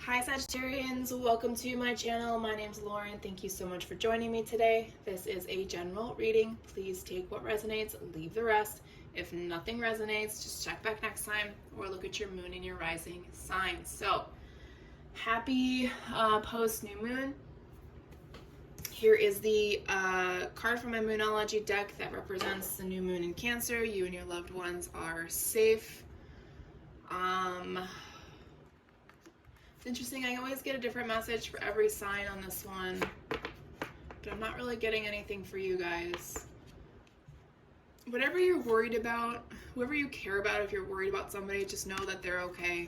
Hi Sagittarians, welcome to my channel. My name's Lauren. Thank you so much for joining me today. This is a general reading. Please take what resonates, leave the rest. If nothing resonates, just check back next time or look at your moon and your rising signs. So, happy post new moon. Here is the card from my Moonology deck that represents the new moon in Cancer. You and your loved ones are safe. It's interesting, I always get a different message for every sign on this one, but I'm not really getting anything for you guys. Whatever you're worried about, whoever you care about, if you're worried about somebody, just know that they're okay.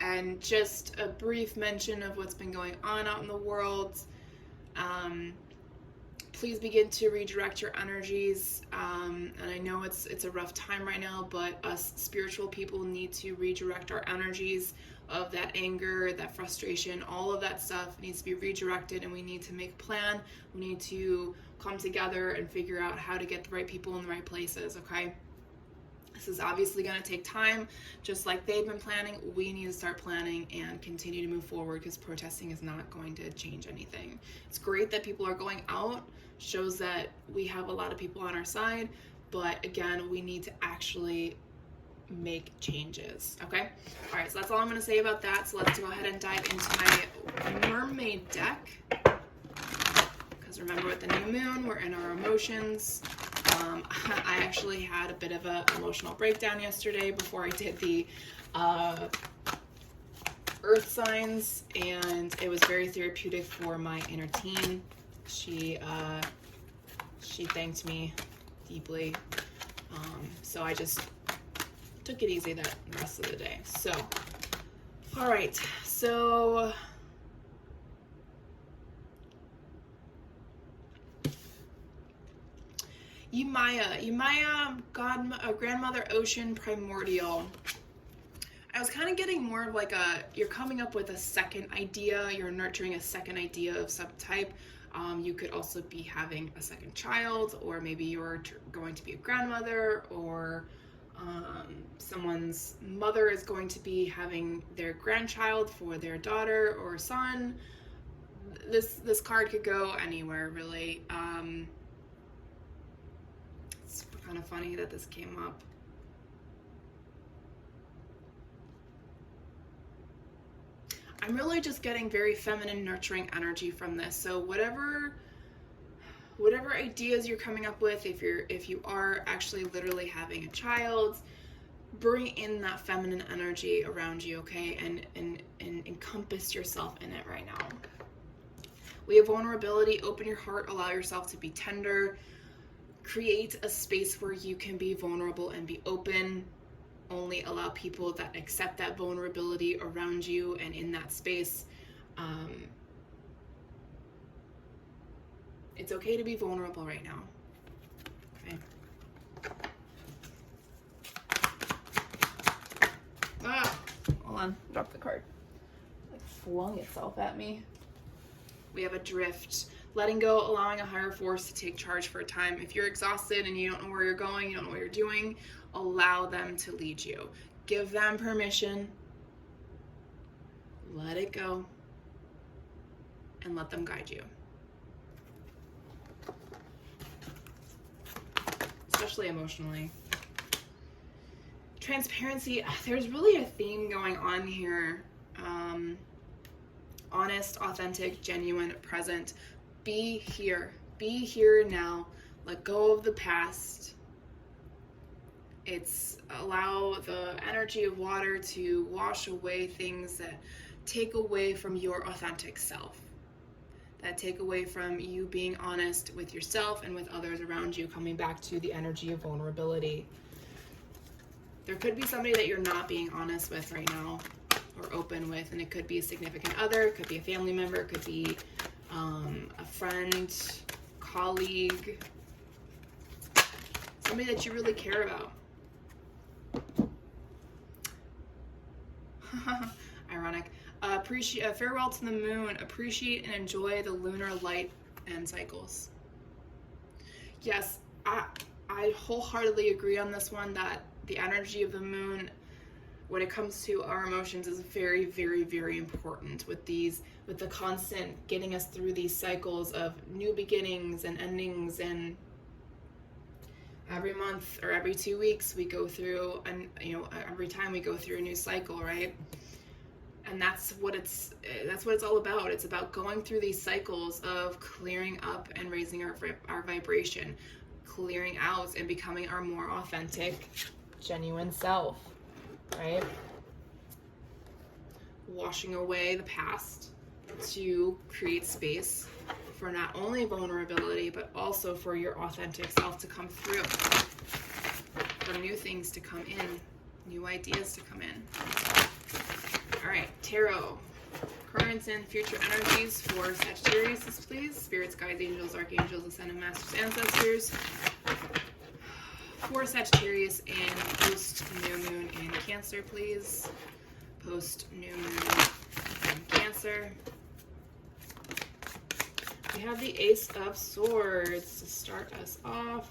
And just a brief mention of what's been going on out in the world. Please begin to redirect your energies. And I know it's a rough time right now, but us spiritual people need to redirect our energies of that anger, that frustration, all of that stuff needs to be redirected, and we need to make a plan. We need to come together and figure out how to get the right people in the right places, okay? This is obviously going to take time. Just like they've been planning, we need to start planning and continue to move forward, because protesting is not going to change anything. It's great that people are going out, shows that we have a lot of people on our side, but again, we need to actually make changes, okay? All right, so that's all I'm going to say about that. So let's go ahead and dive into my mermaid deck, because remember, with the new moon, we're in our emotions. I actually had a bit of an emotional breakdown yesterday before I did the earth signs, and it was very therapeutic for my inner teen. She thanked me deeply, so I just took it easy the rest of the day. So, all right, so Umaya, grandmother ocean primordial. I was kind of getting more of like you're coming up with a second idea, you're nurturing a second idea of some type. You could also be having a second child, or maybe you're going to be a grandmother, or someone's mother is going to be having their grandchild for their daughter or son. This card could go anywhere, really. It's kind of funny that this came up. I'm really just getting very feminine, nurturing energy from this. So whatever ideas you're coming up with, if you are actually literally having a child, bring in that feminine energy around you, okay? And encompass yourself in it right now. We have vulnerability. Open your heart, allow yourself to be tender. Create a space where you can be vulnerable and be open. Only allow people that accept that vulnerability around you and in that space. It's okay to be vulnerable right now. Okay. Hold on, drop the card. It flung itself at me. We have adrift. Letting go, allowing a higher force to take charge for a time. If you're exhausted and you don't know where you're going, you don't know what you're doing, allow them to lead you. Give them permission. Let it go. And let them guide you. Especially emotionally. Transparency. There's really a theme going on here. Honest, authentic, genuine, present. Be here. Be here now. Let go of the past. It's allow the energy of water to wash away things that take away from your authentic self. That take away from you being honest with yourself and with others around you, coming back to the energy of vulnerability. There could be somebody that you're not being honest with right now or open with, and it could be a significant other, it could be a family member, it could be a friend, colleague, somebody that you really care about. Ironic. Farewell to the moon. Appreciate and enjoy the lunar light and cycles. Yes, I wholeheartedly agree on this one, that the energy of the moon when it comes to our emotions is very, very, very important with the constant getting us through these cycles of new beginnings and endings, and every month or every 2 weeks we go through, and every time we go through a new cycle, right? And that's what it's all about. It's about going through these cycles of clearing up and raising our vibration, clearing out and becoming our more authentic, genuine self, right? Washing away the past to create space for not only vulnerability, but also for your authentic self to come through, for new things to come in, new ideas to come in. All right, tarot. Current and future energies for Sagittarius, please. Spirits, guides, angels, archangels, ascended masters, ancestors. For Sagittarius and post new moon in Cancer, please. Post new moon in Cancer. We have the Ace of Swords to start us off.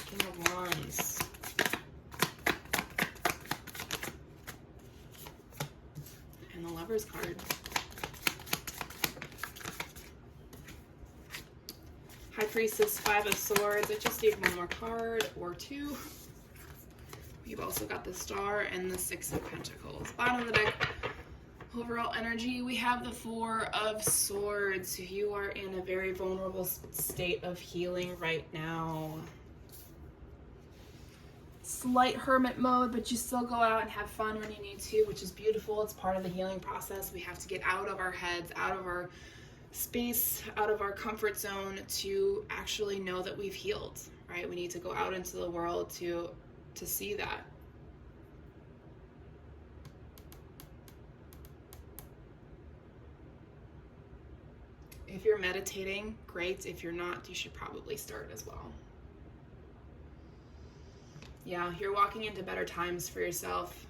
King of Wands. And the Lover's card. High Priestess, Five of Swords. I just need one more card or two. We've also got the Star and the Six of Pentacles. Bottom of the deck, overall energy, we have the Four of Swords. You are in a very vulnerable state of healing right now. Slight hermit mode, but you still go out and have fun when you need to, which is beautiful. It's part of the healing process. We have to get out of our heads, out of our space, out of our comfort zone to actually know that we've healed, right? We need to go out into the world to see that. If you're meditating, great. If you're not, you should probably start as well. Yeah, you're walking into better times for yourself.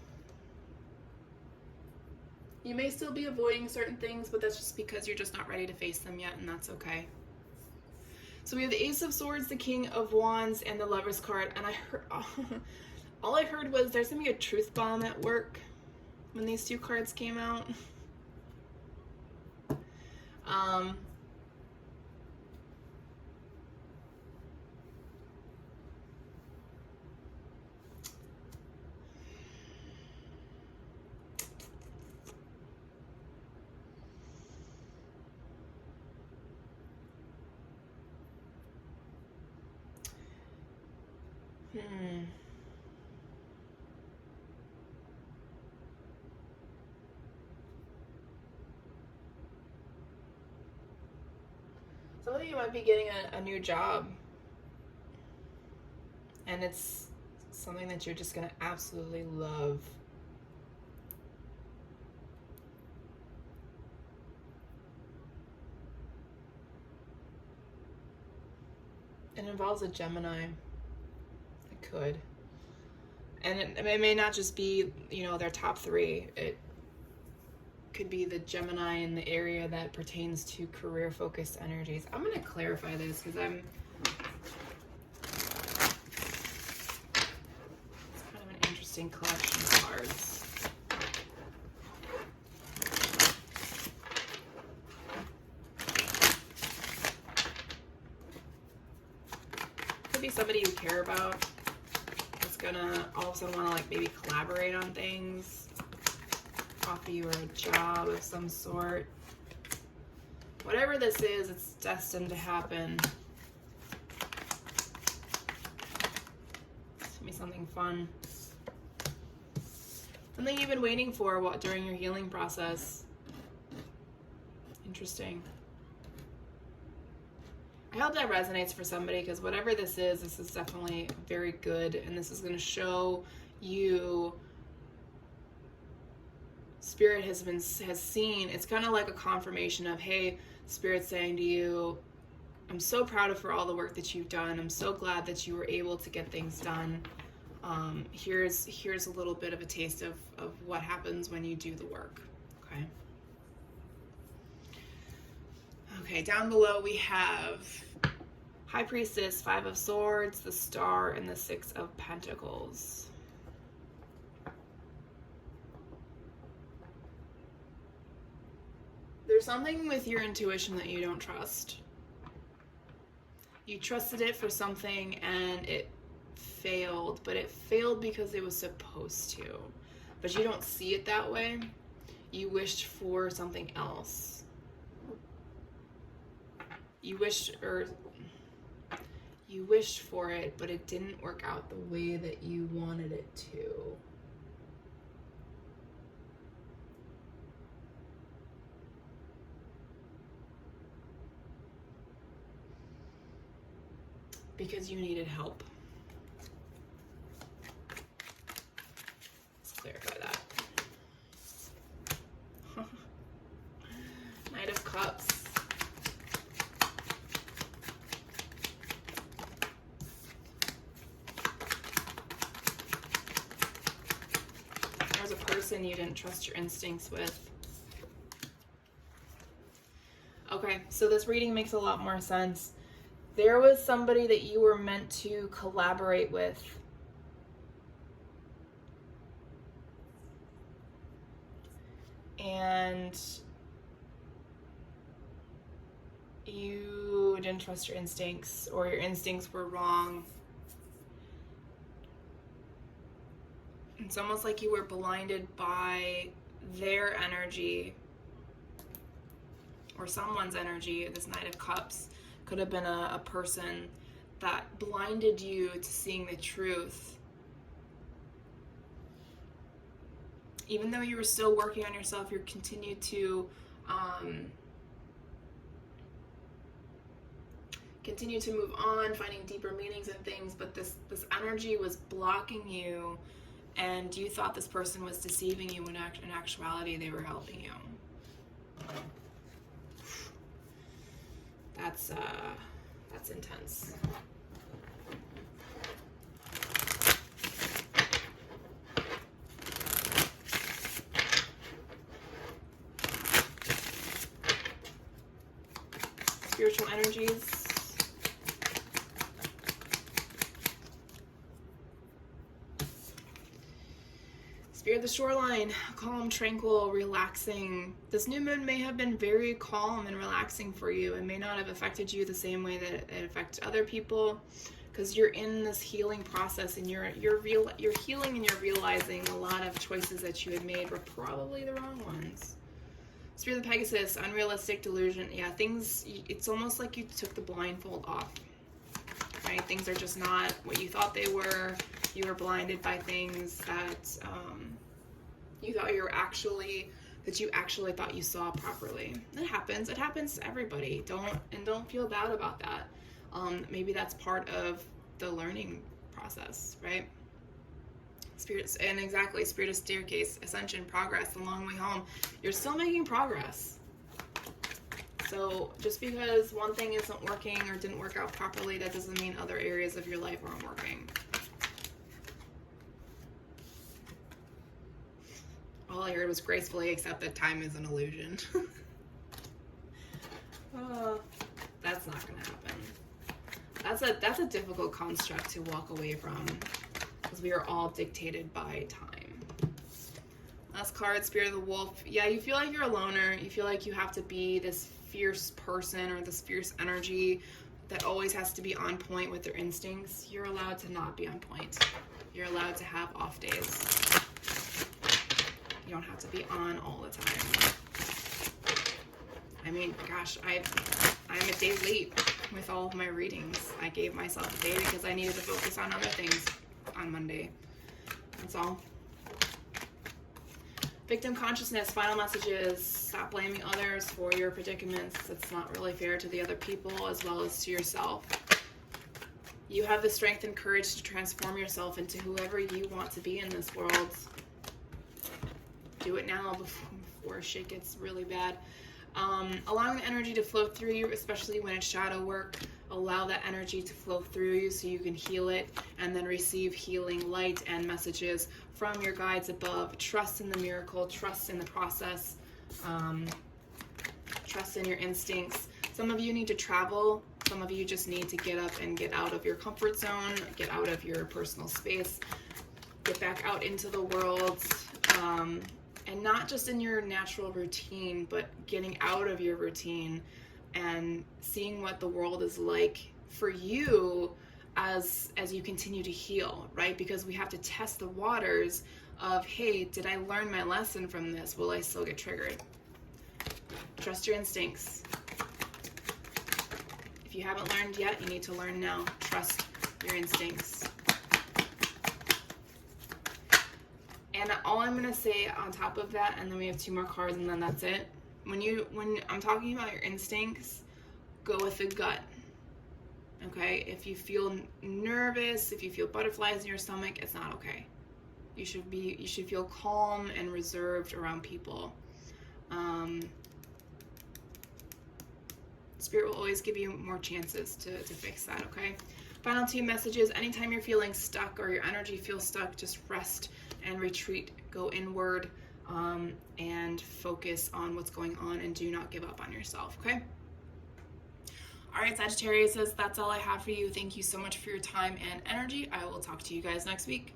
You may still be avoiding certain things, but that's just because you're just not ready to face them yet, and that's okay. So we have the Ace of Swords, the King of Wands, and the Lover's card. And I heard, all I heard was there's gonna be a truth bomb at work when these two cards came out. Some of you might be getting a new job, and it's something that you're just going to absolutely love. It involves a Gemini. It could. And it may not just be, their top three. It could be the Gemini in the area that pertains to career-focused energies. I'm going to clarify this because it's kind of an interesting collection of cards. Could be somebody you care about that's gonna all of a sudden want to maybe collaborate on things. Offer you a job of some sort. Whatever this is, it's destined to happen. It's gonna be something fun. Something you've been waiting for during your healing process. Interesting. I hope that resonates for somebody, because whatever this is definitely very good, and this is going to show you Spirit has seen. It's kind of like a confirmation of, hey, Spirit's saying to you, I'm so proud of for all the work that you've done. I'm so glad that you were able to get things done. Here's a little bit of a taste of what happens when you do the work. Okay. Okay, down below we have High Priestess, Five of Swords, the Star, and the Six of Pentacles. There's something with your intuition that you don't trust. You trusted it for something and it failed, but it failed because it was supposed to. But you don't see it that way. You wished for something else. You wished for it, but it didn't work out the way that you wanted it to. Because you needed help. Let's clarify that. Knight of Cups. There's a person you didn't trust your instincts with. Okay, so this reading makes a lot more sense. There was somebody that you were meant to collaborate with. And you didn't trust your instincts, or your instincts were wrong. It's almost like you were blinded by their energy or someone's energy. This Knight of Cups could have been a person that blinded you to seeing the truth. Even though you were still working on yourself, you continued to move on, finding deeper meanings in things, but this energy was blocking you, and you thought this person was deceiving you when in actuality they were helping you. That's intense. Spiritual energies. Spirit of the shoreline, calm, tranquil, relaxing. This new moon may have been very calm and relaxing for you. It may not have affected you the same way that it affected other people, because you're in this healing process, and you're healing, and you're realizing a lot of choices that you had made were probably the wrong ones. Spirit of the Pegasus, unrealistic delusion. Yeah, it's almost like you took the blindfold off, right? Things are just not what you thought they were. You were blinded by things that you actually thought you saw properly. It happens. It happens to everybody. Don't feel bad about that. Maybe that's part of the learning process, right? Spirit of staircase, ascension, progress, the long way home. You're still making progress. So just because one thing isn't working or didn't work out properly, that doesn't mean other areas of your life aren't working. All I heard was gracefully accept that time is an illusion. That's not gonna happen. That's a difficult construct to walk away from, because we are all dictated by time. Last card, Spirit of the Wolf. Yeah, you feel like you're a loner. You feel like you have to be this fierce person or this fierce energy that always has to be on point with their instincts. You're allowed to not be on point. You're allowed to have off days. You don't have to be on all the time. I mean, gosh, I'm a day late with all of my readings. I gave myself a day because I needed to focus on other things on Monday. That's all. Victim consciousness, final messages. Stop blaming others for your predicaments. It's not really fair to the other people as well as to yourself. You have the strength and courage to transform yourself into whoever you want to be in this world. Do it now before shit gets really bad. Allowing the energy to flow through you, especially when it's shadow work. Allow that energy to flow through you so you can heal it and then receive healing light and messages from your guides above. Trust in the miracle, trust in the process, trust in your instincts. Some of you need to travel Some of you just need to get up and get out of your comfort zone, get out of your personal space, get back out into the world, and not just in your natural routine, but getting out of your routine and seeing what the world is like for you as you continue to heal, right? Because we have to test the waters of, hey, did I learn my lesson from this? Will I still get triggered? Trust your instincts. If you haven't learned yet, you need to learn now. Trust your instincts. And all I'm going to say on top of that, and then we have 2 more cards and then that's it. When I'm talking about your instincts, go with the gut. Okay? If you feel nervous, if you feel butterflies in your stomach, it's not okay. You should feel calm and reserved around people. Spirit will always give you more chances to fix that, okay? Final 2 messages. Anytime you're feeling stuck or your energy feels stuck, just rest and retreat. Go inward and focus on what's going on and do not give up on yourself, okay? All right, Sagittarius, that's all I have for you. Thank you so much for your time and energy. I will talk to you guys next week.